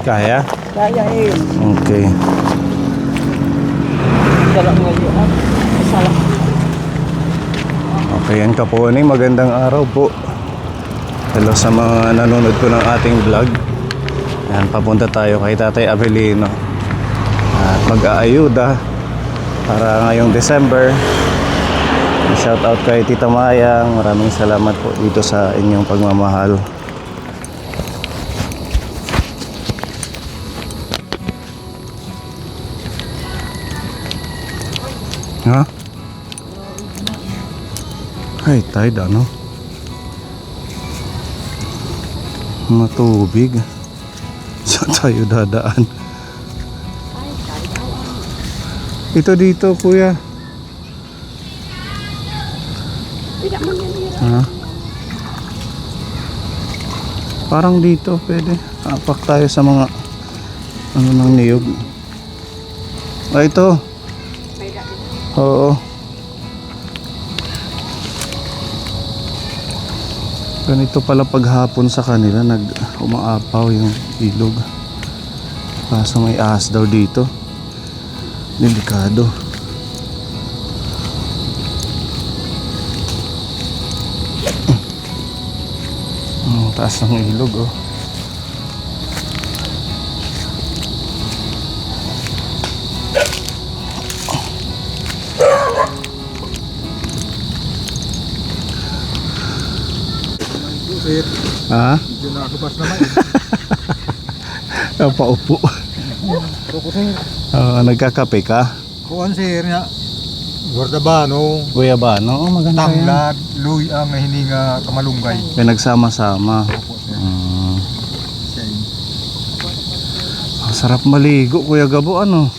Kaya? Kaya eh. Okay. Dala ngayon. Masarap. Okay, yan Kaponi. Magandang araw po. Hello sa mga nanonood ko ng ating vlog. Yan, papunta tayo kay Tatay Avelino. At mag-aayuda para ngayong December. Shout out kay Tita Mayang. Maraming salamat po dito sa inyong pagmamahal. Ha? Ay, tide ano? Matubig. Saan tayo dadaan? Ito dito, kuya. Ha? Parang dito pwede. Apak tayo sa mga ano ng niyog. Ah, ito. Oo. Ganito pala paghapon sa kanila, umaapaw yung ilog. Kaso may ahas daw dito. Delikado. Ang taas ng ilog, oh. Ha? Medyo nakakabas naman. Paupo. Nagkakape ka? Kuhan sir nga. Guardabano, Guyabano? Oh, maganda yan. tanglad, luy ang hininga kamalunggay. Pinagsama-sama. Opo sir. Siya yun. Sarap maligo, Kuya Gabo. Ano?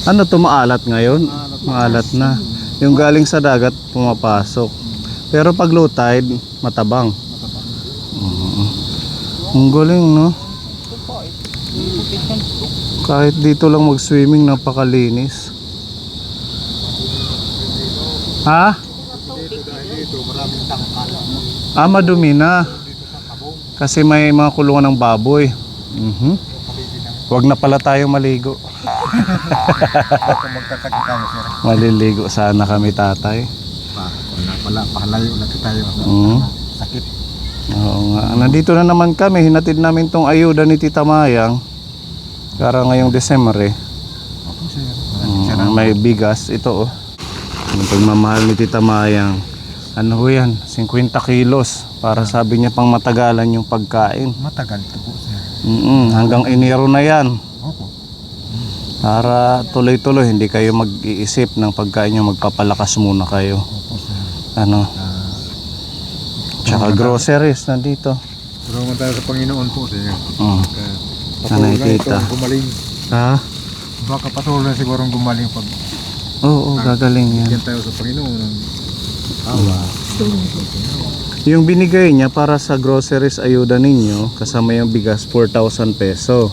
Ano to, maalat ngayon? Maalat na. Yung galing sa dagat pumapasok. Pero pag low tide, matabang. Ang galing, no? Kahit dito lang mag-swimming, napakalinis. Ha? Dito maraming tangkal. Ah, madumi na. Kasi may mga kulungan ng baboy. Huwag na pala tayo maligo. Kung magkakati tayo sir. Maliligo sana kami, tatay. Wala pala, pahalayo na tayo. Sakit. Oo nga. Nandito na naman kami. Hinatid namin tong ayuda ni Tita Mayang. Para ngayong December eh. Opo sir. May bigas. Ito, oh. Yung pagmamahal ni Tita Mayang. Ano ho yan? 50 kilos. Para sabi niya pang matagalan yung pagkain. Matagal ito po sir. Hanggang Enero na yan. Opo. Para tuloy-tuloy. Hindi kayo mag-iisip ng pagkain nyo. Magpapalakas muna kayo. Opo sir. Ano? Tsaka groceries nandito. Tulungan tayo sa Panginoon po sir. Nanay Tita. Gumaling. Ha? Baka patuloy na siguro gumaling pag Oo, gagaling yan. bigyan tayo sa Panginoon ng awa. Yung binigay niya para sa groceries ayuda ninyo, kasama yung bigas 4,000 peso.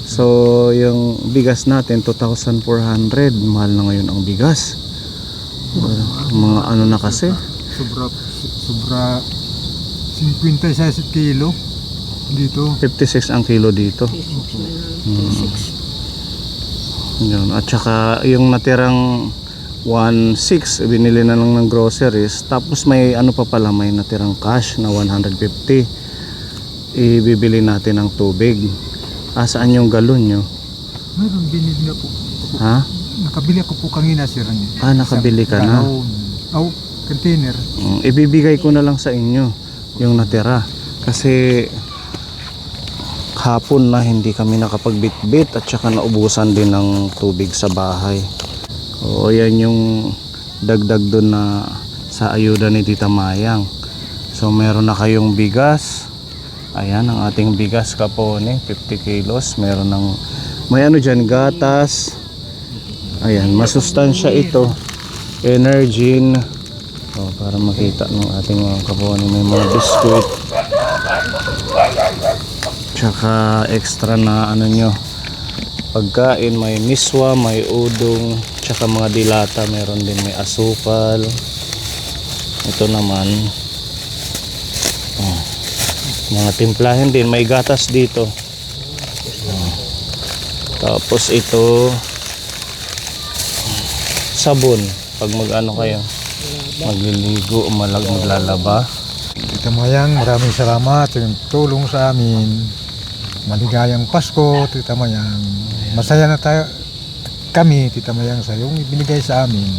So, yung bigas natin 2,400. Mahal na ngayon ang bigas. Mga ano na kasi. Sobra 56 kilo dito. 56 ang kilo dito. Yun. At saka yung natirang 1,600 binili na lang ng groceries. Tapos may ano pa pala, may natirang cash na 150. Ibibili natin ng tubig. Saan yung galon nyo? Meron binili na po. Ha? Nakabili ako po kanina sir. Nakabili ka na? Container. Ibibigay ko na lang sa inyo yung natira. Kasi hapon na hindi kami nakapagbitbit at saka naubusan din ng tubig sa bahay. Oo, yan yung dagdag doon na sa ayuda ni Tita Mayang. So meron na kayong bigas. Ayan ang ating bigas Kaponi, 50 kilos. Meron ng may ano dyan, gatas. Ayan, masustansya ito. Energin. Para makita ng ating mga Kaponi, may mga biskuit. Tsaka extra na ano nyo, pagkain, may miswa, may udong, tsaka mga dilata, meron din, may asukal. Ito naman Mga timplahin din. May gatas dito. Tapos ito, sabon. Pag mag-ano kayo, magliligo, maglalaba. Tita Mayang, maraming salamat sa iyong tulong sa amin. Maligayang Pasko, Tita Mayang. Masaya na tayo kami, Tita Mayang, sa iyong ibinigay sa amin.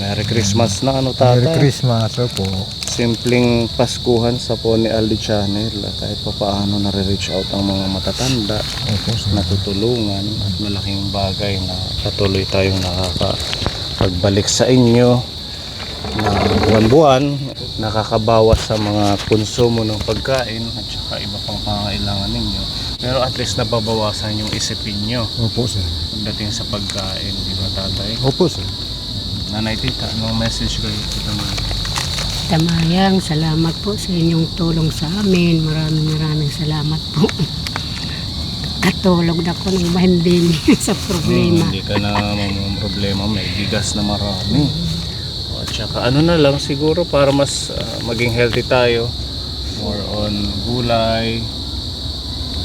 Merry Christmas na ano Merry tatay. Christmas, opo. Simpleng Paskuhan sa Pony Aldi Channel. Kahit pa paano nare-reach out ang mga matatanda. Opo, sir. Natutulungan at malaking bagay na patuloy tayong nakakapagbalik sa inyo na buwan-buwan, nakakabawas sa mga konsumo ng pagkain at saka iba pang pangangailangan ninyo, pero at least nababawasan yung isipin nyo Opo, sir. pagdating sa pagkain, di ba tatay? Opo, sir. Nanay Tita, anong message kayo? Tita May? Tamayang, salamat po sa inyong tulong sa amin. Maraming salamat po. Katulog na ko ng mahinding sa problema. Hindi ka na mamang problema, may bigas na marami. At saka ano na lang siguro para mas maging healthy tayo, more on gulay,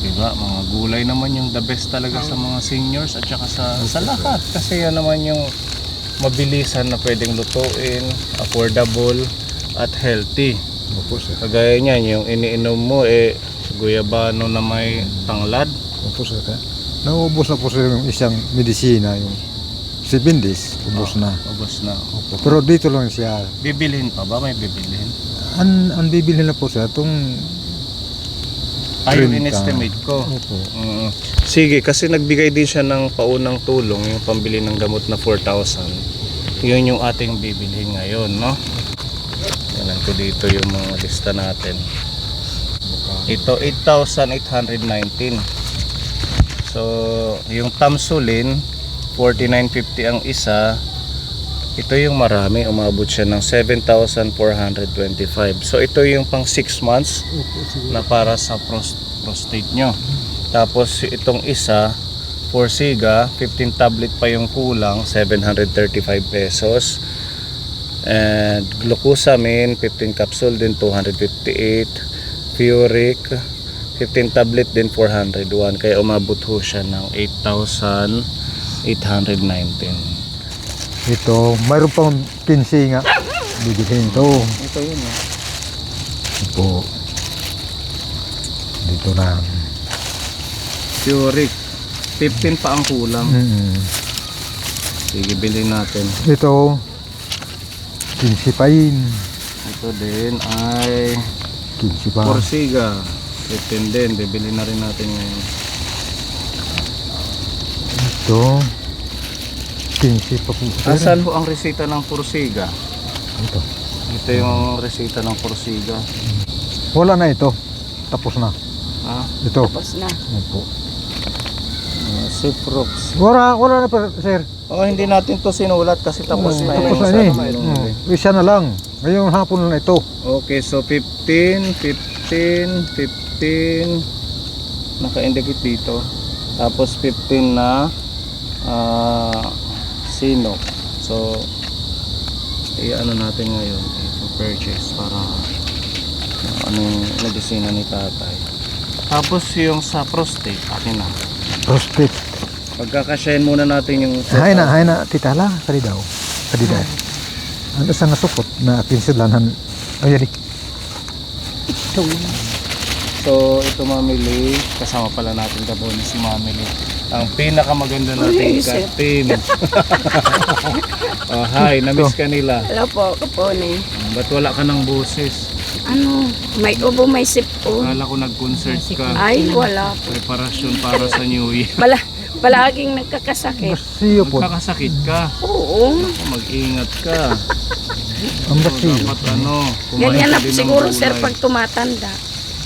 diba? Mga gulay naman yung the best talaga sa mga seniors at saka sa lahat, kasi yan naman yung mabilisan na pwedeng lutuin, affordable at healthy. Opo, sir. Kagaya niyan, yung iniinom mo guyabano na may tanglad. Opo, sir. Naubos na po, sir, yung isang medisina, yung 7 days, ubos na. Ubos na. Opo. Pero dito lang siya. Bibilhin pa ba? May bibilhin? Ang bibili na po, sir, itong Ay, yung 30. in-estimate ko. Opo. Sige, kasi nagbigay din siya ng paunang tulong, yung pambili ng gamot na 4,000. Yun yung ating bibilhin ngayon, no? Yan ko dito yung mga lista natin. Ito, 8,819. So, yung Tamsulin, 49.50 ang isa. Ito yung marami, umabot siya ng 7,425. So, ito yung pang 6 months na para sa prostate nyo. Tapos itong isa, Forxiga, 15 tablet pa yung kulang, 735 pesos. And glucosamine, 15 capsule din, 258. Furic, 15 tablet din, 401. Kaya umabot ho siya ng 8,819. Ito, mayroon pang 15 nga. Bibilhin ito. Ito yun, eh. Opo. Dito na. Furic, 15 pa ang kulang. Sige, bilhin natin. Ito, 15 pa yun. Ito din ay 15 pa. Forxiga, 15 din. Bibili na rin natin ngayon. Ito, 15 pa po. Asan ho ang resita ng Forxiga? Ito. Ito yung resita ng Forxiga. Wala na ito. Tapos na. Ha? Ito. Tapos na. Opo. Ciprox. Wala na pa, sir. Oh, hindi natin to sinulat kasi tapos na Tapos yung na sa eh. mayroon ulit. Isa na lang. Ngayong hapon na ito. Okay, so 15. Naka-indicate dito. Tapos 15 na Sino. So, i-ano natin ngayon, i-purchase para ano yung medisina ni tatay. Tapos yung sa prostate, akin na. Prospect. Pagkakasyahin muna natin yung Hay na, titala. Kali daw. Kali daw. Ano sa nasukot na akin silanan. Ay, yari. Ito. So, ito mamili. Kasama pala natin kapon si mamili. Ang pinakamaganda nating ka-team. Oh, hi, namiss ka nila. Hello po, kapone. Ba't wala ka ng boses? Ano, may ubo, may sipo. Akala ko nag-concert ka. Ay, wala. Preparasyon para sa New Year. Palaging nagkakasakit. Basiyo po. Magkakasakit ka. Oo. Mag-ingat ka. Ang basiyo. Dapat ano, kumain Ganyan ka na din ng siguro, gulay. sir, pag tumatanda.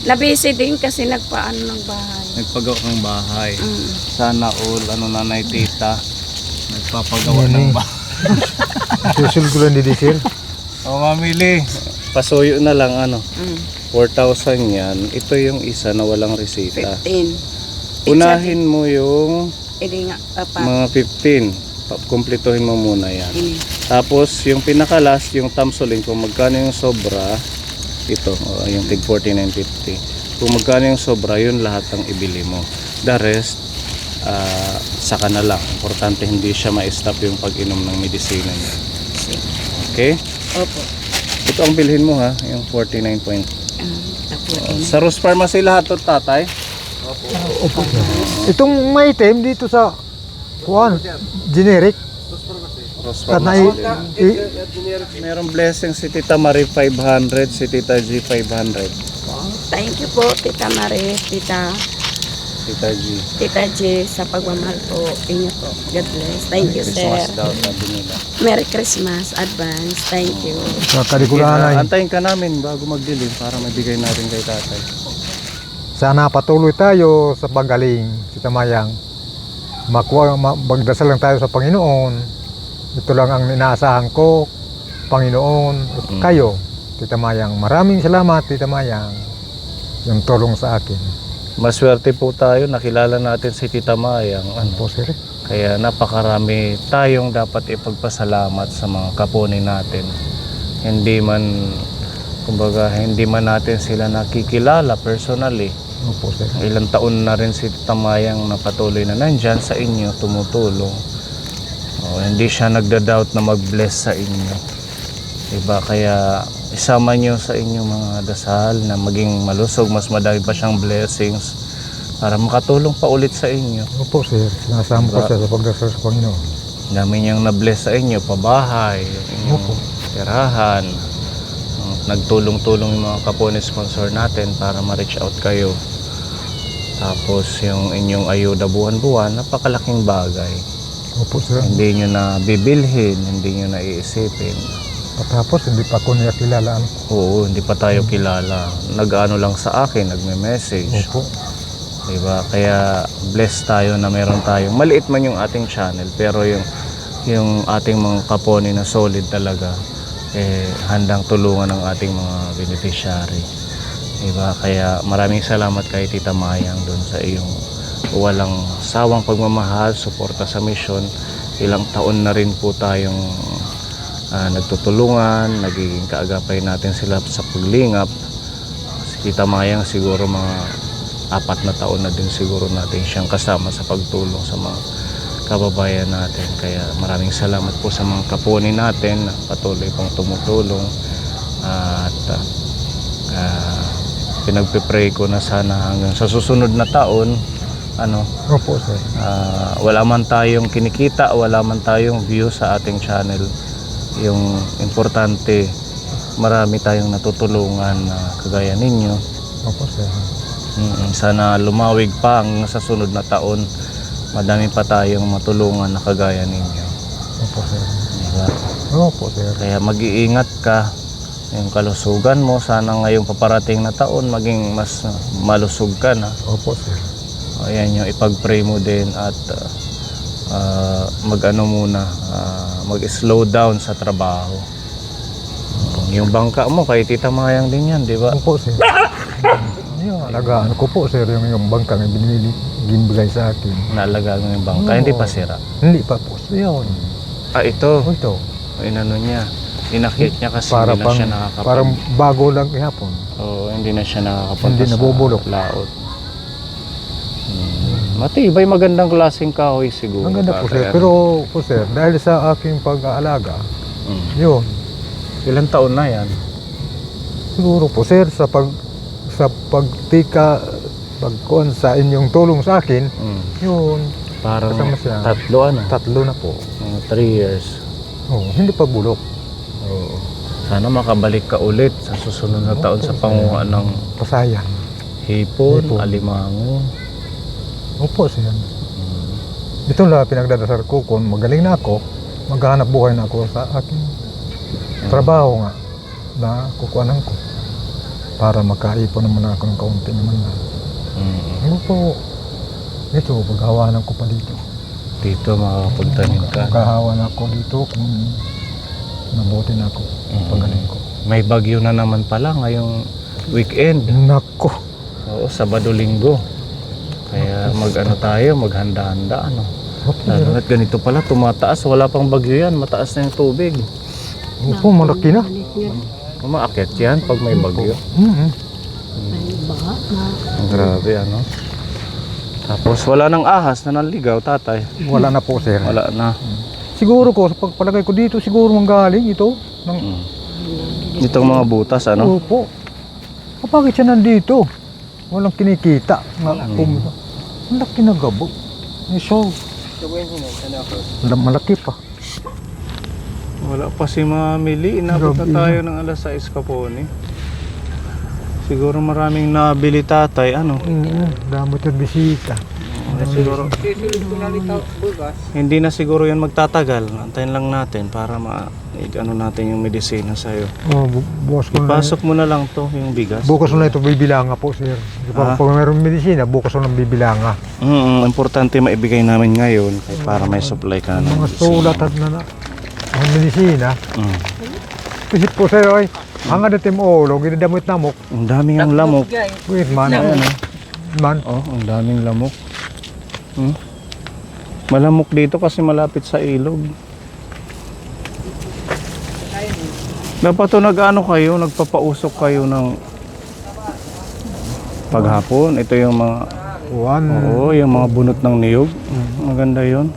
Nabisi din kasi nagpaano ng bahay. Nagpagawa ng bahay. Mm. Sana all, nanay tita, nagpapagawa Nene. ng bahay. Susulgulan di sir. O mamili, pasuyo na lang ano, Mm. 4,000 yan. Ito yung isa na walang resita. 15. Unahin mo yung Hindi nga, pa. mga 15. Kumpletuhin mo muna yan. Ini. Tapos yung pinakalas, yung Tamsulin, kung magkano yung sobra, ito, yung tig 49.50. Kung magkano yung sobra, yun lahat ang ibili mo. The rest, saka na lang. Importante hindi siya ma-stop yung pag-inom ng medisina niya. Okay? Opo. Ito ang bilhin mo ha, yung 49 point. Tapos, Sa Rose Pharmacy lahat to, tatay? Opo. Itong may item dito sa kuan, generic. Rose At na Pharmacy. Merong blessing si Tita Marie 500, si Tita G 500. Thank you po, Tita Marie, Tita Tita G. J, sa pagmamahal po inyo po. God bless. Thank you, sir. Christmas daw sabi nila. Merry Christmas, advance. Thank you. sa kalikulanay. Antayin ka namin bago magdilim para mabigay natin kay tatay. Sana patuloy tayo sa pagaling, Tita Mayang. Magdasal lang tayo sa Panginoon. Ito lang ang inaasahan ko, Panginoon, at kayo, Tita Mayang. Maraming salamat, Tita Mayang, yung tulong sa akin. Maswerte po tayo, nakilala natin si Tita Mayang. Po, sir. Kaya napakarami tayong dapat ipagpasalamat sa mga kapunin natin. Hindi man, kumbaga, hindi man natin sila nakikilala personally. Opo, sir. Ilang taon na rin si Tita Mayang na patuloy na nandyan sa inyo, tumutulong. Hindi siya nagda-doubt na mag-bless sa inyo. Diba? Kaya isama nyo sa inyong mga dasal na maging malusog, mas madami pa siyang blessings para makatulong pa ulit sa inyo. Opo, sir. Sinasama ko siya sa pagdasal sa Panginoon. Dami niyang na-bless sa inyo, pabahay, yung Opo. tirahan. Nagtulong-tulong yung mga kapone sponsor natin para ma-reach out kayo. Tapos yung inyong ayuda buwan-buwan, napakalaking bagay. Opo, sir. Hindi nyo na bibilhin, hindi nyo na iisipin. Tapos hindi pa ako niya kilalaan. Oo, hindi pa tayo kilala. Nag-ano lang sa akin, nagme-message. Opo. Diba? Kaya blessed tayo na meron tayong, maliit man yung ating channel, pero yung ating mga kapone na solid talaga, handang tulungan ng ating mga beneficiary. Diba? Kaya maraming salamat kay Tita Mayang doon sa iyong walang sawang pagmamahal, suporta sa mission. Ilang taon na rin po tayong nagtutulungan, nagiging kaagapay natin sila sa paglingap. Si Tita Mayang siguro mga 4 na taon na din siguro natin siyang kasama sa pagtulong sa mga kababayan natin. Kaya maraming salamat po sa mga kapuni natin na patuloy pong tumutulong. At pinagpipray ko na sana hanggang sa susunod na taon, Opo, sir. wala man tayong kinikita, wala man tayong view sa ating channel. Yung importante, marami tayong natutulungan na kagaya ninyo. Opo, sir. Sana lumawig pa hanggang sa sunod na taon. Madami pa tayong matulungan na kagaya ninyo. Opo, sir. Diba? Opo, sir. Kaya mag-iingat ka. Yung kalusugan mo, sana ngayong paparating na taon maging mas malusog ka na. Opo, sir. Ayan yung ipag-pray mo din at mag-slow down sa trabaho. Yung bangka mo kay Tita Mayang din yan, di ba? Opo, sir. Alagaan ko po, sir, yung bangka na binibigay sa akin. Naalagaan mo yung bangka, hindi pa sira. Hindi pa po. Yun. Ito, Ito. inano niya, inakit niya kasi Para hindi na siya nakakapag... parang bago lang ihapon. hindi na siya nakakapunta Hindi sa nabubulok. laot. Matibay, magandang klaseng kahoy siguro. Ang ganda po, tatay, sir. Pero po, sir, dahil sa aking pag-aalaga, yun. Ilang taon na yan? Siguro po, sir, sa pagkuhan sa inyong tulong sa akin, yun. Parang Kasama siya. 3 na po. 3 years. Oh, hindi pa bulok. Oo. Sana makabalik ka ulit sa susunod na taon sa panguha ng Pasayan. hipon, Hipon. alimango. Opo, sir. Ito lang pinagdadasal ko kung magaling na ako, maghanap buhay na ako sa aking trabaho nga na kukuhanan ko para makaipon naman ako ng kaunti naman na. Ano po, ito, paghawanan ko pa dito. Dito makakapagtanim ka. Maghahawan ako dito kung nabuti na ako, pagaling ko. May bagyo na naman pala ngayong weekend. Nako, Oo, Sabado-Linggo. Kaya tayo, maghanda-handa opo, Lalo na't ganito pala, tumataas. Wala pang bagyo yan, mataas na yung tubig. opo, malaki na. balik niya. Umaakyat yan pag may bagyo. May baha na. Grabe ano. Tapos wala nang ahas na naligaw, tatay. Wala na po, sir. Wala na. Siguro ko, sa pagpalagay ko dito, siguro manggaling ito. Ng, Itong mga butas, ano? Opo. Bakit siya nandito? Walang kinikita. Malaki na gabo. So, malaki pa. Wala pa si Mamili. Inabot na Grabe, tayo ng alas 6 kaponi. Siguro maraming nabili, tatay. Ano? Damot yung bisita. Siguro, hindi na siguro yan magtatagal. Antayin lang natin para ano natin yung medisina sa'yo. Oh, bukas ko na. Ipasok mo na lang to, yung bigas. Bukas ko na ito bibilanga po, sir. Pag mayroong medisina, bukas ko na bibilanga. Importante maibigay namin ngayon para may supply ka na ng Mga medisina. sulat at na ang medisina. Kasi po, sir, ay, ang adatim ulo, ginadamot namok. Ang daming ang lamok. Wait, man. Man. Oh, ang daming lamok. Malamok dito kasi malapit sa ilog. Dapat to nag-ano kayo, nagpapausok kayo ng paghapon. Ito yung mga Oo, yung mga bunot ng niyog. Maganda 'yon.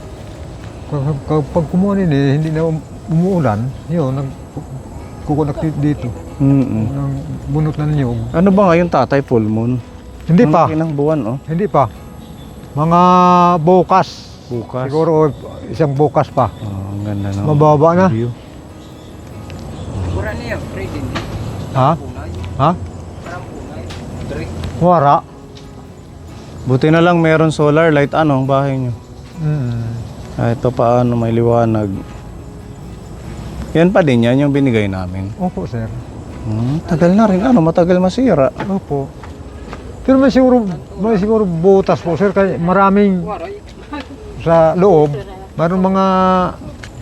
Kapag kumuha hindi na umuulan, yun, nagkukunak dito. Ng bunot ng niyog. Ano ba ngayon, tatay, full moon? Hindi pa. Ilang buwan, oh. Hindi pa. Mga bukas. Bukas. Siguro isang bukas pa. Oh, ang ganda na. Mababa na. View. Ha? Ha? Wara. Buti na lang meron solar light, ano, ang bahay nyo. Ito paano may liwanag. Yan pa din yan, yung binigay namin. Opo, sir. Tagal na rin, ano, matagal masira. Opo. Pero may siguro butas po, sir. Kasi maraming sa loob. Mayroong mga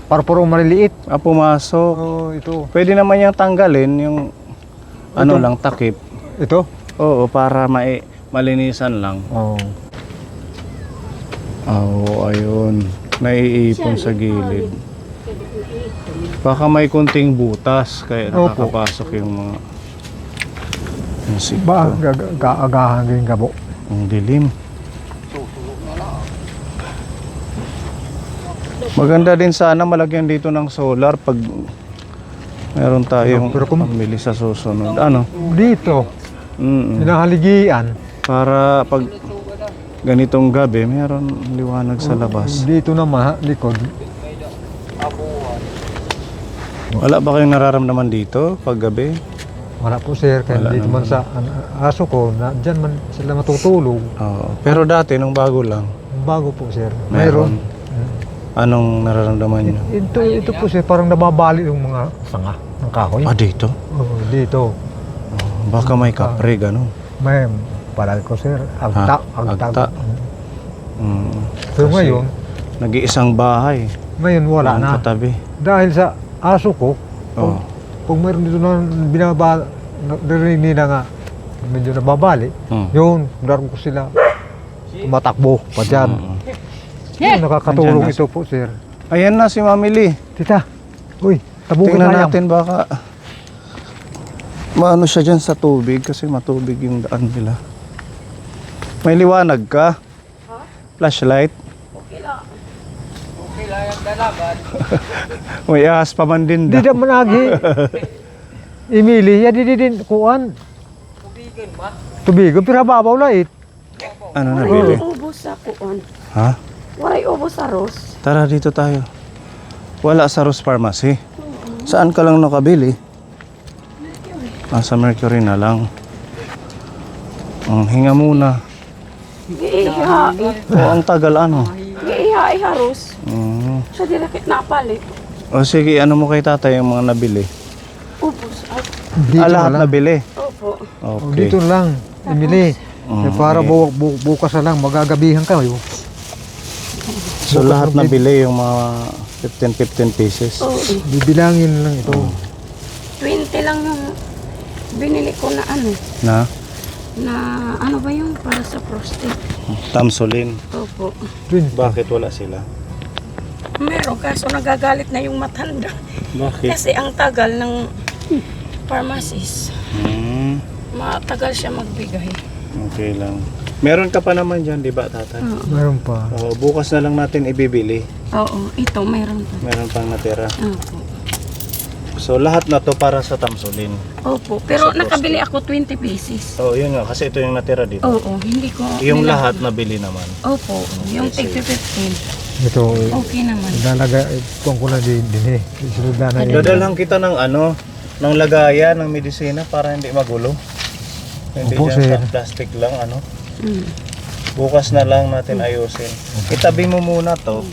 parpurong maliliit. Pumasok. Oh, ito. Pwede naman yung tanggalin, yung ano Ito? lang, takip. Ito? Oo, para malinisan lang. Oo. Oo, ayun. Naiipon sa gilid. Baka may kunting butas, kaya Opo. nakakapasok yung mga insekto. Ba, agahan din gabo. Ang dilim. Maganda din sana malagyan dito ng solar pag meron tayong Pero pamili sa susunod. Ano? Dito, hinahaligian. Para pag ganitong gabi, meron liwanag sa labas. Dito naman, likod. Wala ba kayong nararamdaman dito pag gabi? Wala po, sir. Kaya Wala dito man sa aso ko, dyan man sila matutulog. Oo. Pero dati, nung bago lang, Bago po, sir. meron. Anong nararamdaman nyo? Ito po, sir. Parang nababali yung mga sanga ng kahoy. Dito? Oo, dito. Baka may kapre, gano'n. May palagi ko, sir. Agta. Agta. Pero Kasi ngayon, nag-iisang bahay. ngayon wala Walang na. katabi. Dahil sa aso ko, Oo. pag mayroon dito na narinig na nga, medyo nababali, yun, daran ko sila tumatakbo pa dyan. Yun, nakakatulong Andyan na. ito po, sir. Ayan na si Mamili. Tita, uy, tabukin Tingnan sayang. natin baka maano siya dyan sa tubig kasi matubig yung daan nila. May liwanag ka? Flashlight? Okay lang yung dalaban. May ahas pa man din Di da. naman agi. Emily, ya di din kuan. Tubigan pero babaw lait. Ano na Waray bili? ubos sa kuon. Ha? Waray ubos sa ros. Tara dito tayo. Wala sa Rose Pharmacy. Saan ka lang nakabili? Sa Mercury na lang. Hinga muna. Giiha. Ang tagal ano. Giiha ros. Sa dilakit na palit. O sige, ano mo kay tatay yung mga nabili? Ubos. Dito Lahat lang. nabili. Opo. Okay. Dito lang, Emily. Para bukas na lang magagabihan kayo. So lahat nabili yung mga 15 pieces. Oo. Bibilangin lang ito. 20 lang yung binili ko na ano. Na? Na ano ba yung para sa prostate. Tamsulin. Opo. Bakit wala sila? Meron kaso nagagalit na yung matanda. Bakit? Kasi ang tagal ng pharmacist. matagal siya magbigay. Okay lang. Meron ka pa naman dyan, di ba, tatay? Meron pa. Oo, bukas na lang natin ibibili. Oo, ito mayroon pa. Meron pang natira. Opo. So lahat na to para sa Tamsulin. Opo, pero Sa nakabili ako 20 pieces. Oh, yun nga kasi ito yung natira dito. Oo, hindi ko. Yung nila- lahat nabili naman. Opo, yung Okay, tig 15. Ito, Okay naman. dalaga, itong ko na din eh. Isunod na yun. Dadalhan kita ng ano, ng lagayan ng medisina para hindi magulo. Hindi Opo, dyan sir. sa plastic lang ano. Mm. Bukas na lang natin ayusin. Itabi mo muna to.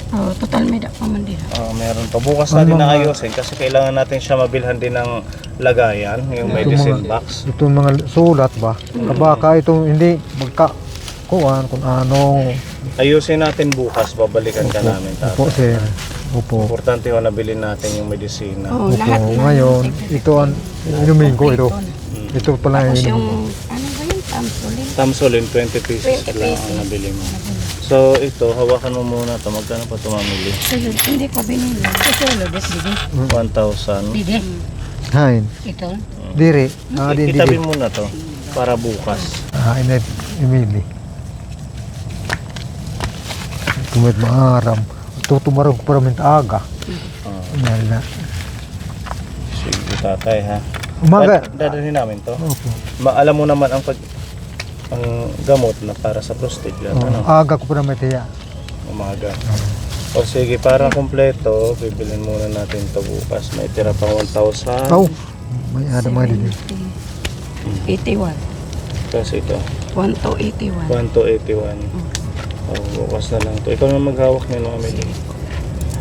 Oh, total may da pa man din. Meron pa. Bukas na din na ayusin kasi kailangan natin siya mabilhan din ng lagayan, yung medicine box. Itong mga sulat ba? Baka itong hindi magkakuan kung anong. Ayusin natin bukas, babalikan ka namin. Opo, Tatay. sir. Opo. Importante ho nabilin natin yung medisina. Oh, Opo, lahat na. ngayon, ito ang inumin ko ito. Mm. Ito pala Tapos yung yung, inumin ko. ano ba yung Tamsulin? Tamsulin, 20 pieces 20 lang ang pesos. nabili mo. So ito, hawakan mo muna to. Magkano pa ito mamili? Sulod, hindi ko binili. Sulod, didi. 1,000. Didi. Hain. Ito. Diri. Di. Itabi muna to para bukas. Hain na imili. Tumit maaram. Tutumarog ko para minta aga. Yan na. Sige tatay ha. Umaga. Dadalhin namin to. Opo. Alam mo naman ang gamot na para sa prostate yan. Ano? Aga ko para may tiya. Umaga. O sige, para kumpleto, bibilin muna natin to bukas. May tira pang 1,000. Oh, may ada mga dito. 81. Kasi ito, 1 to 81. 1 to 81. Bukas na lang to. Ikaw na maghawak nila kami dito.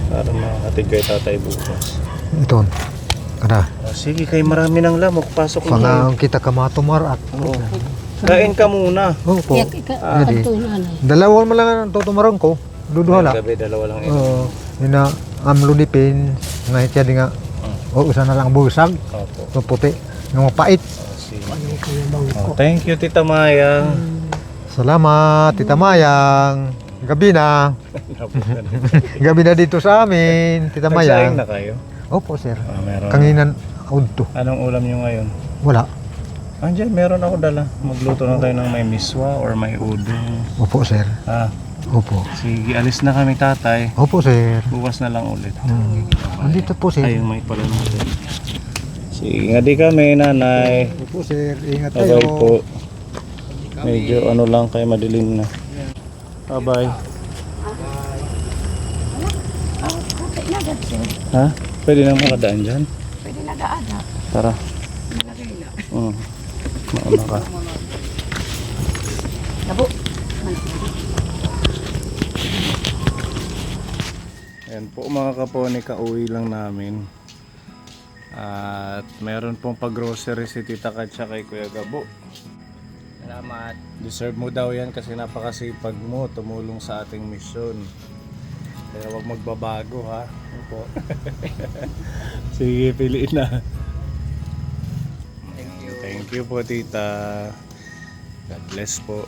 Para makatig kay tatay bukas. Ito. Kada. Sige, kay marami ng lamok. Pasok na. Pangang kita kamatumarat. Oo. Kain ka muna. Opo. Yak, Didi. kanto na ano. Dalawa man lang ang tutumaron ko. Duduhala. Gabi, dalawa lang yun. Oo. Ina amlunipin. Nga itya di nga. O usa na lang busag. Opo. So puti. Nga pait. Sige. Thank you, Tita Maya. Salamat, Tita Mayang. Gabi na. Gabi na dito sa amin, Tita Nagsaing na Mayang. kayo? Opo, sir. Meron. Kanginan udto. Anong ulam nyo ngayon? Wala. Andiyan, meron ako dala. Magluto na tayo ng may miswa or may udong. Opo, sir. Opo. Sige, alis na kami tatay. Opo, sir. Bukas na lang ulit. Andito po, sir. Ayun, may pala natin. Sige, nga di kami, nanay. Opo, sir. Ingat kayo. Bye-bye po. Medyo ano lang kayo, madilim na. Bye-bye. Okay na, that's it. Ha? Pwede na makadaan dyan? Pwede na daada. Tara. Mauna ka. Labo. Ayan po mga kaponi, kauwi lang namin. At meron pong pag-grocery si Tita Katya kay Kuya Gabo. Salamat. Deserve mo daw yan kasi napakasipag mo tumulong sa ating misyon. Kaya wag magbabago ha. Opo. Sige, piliin na. Thank you po, Tita. God bless po.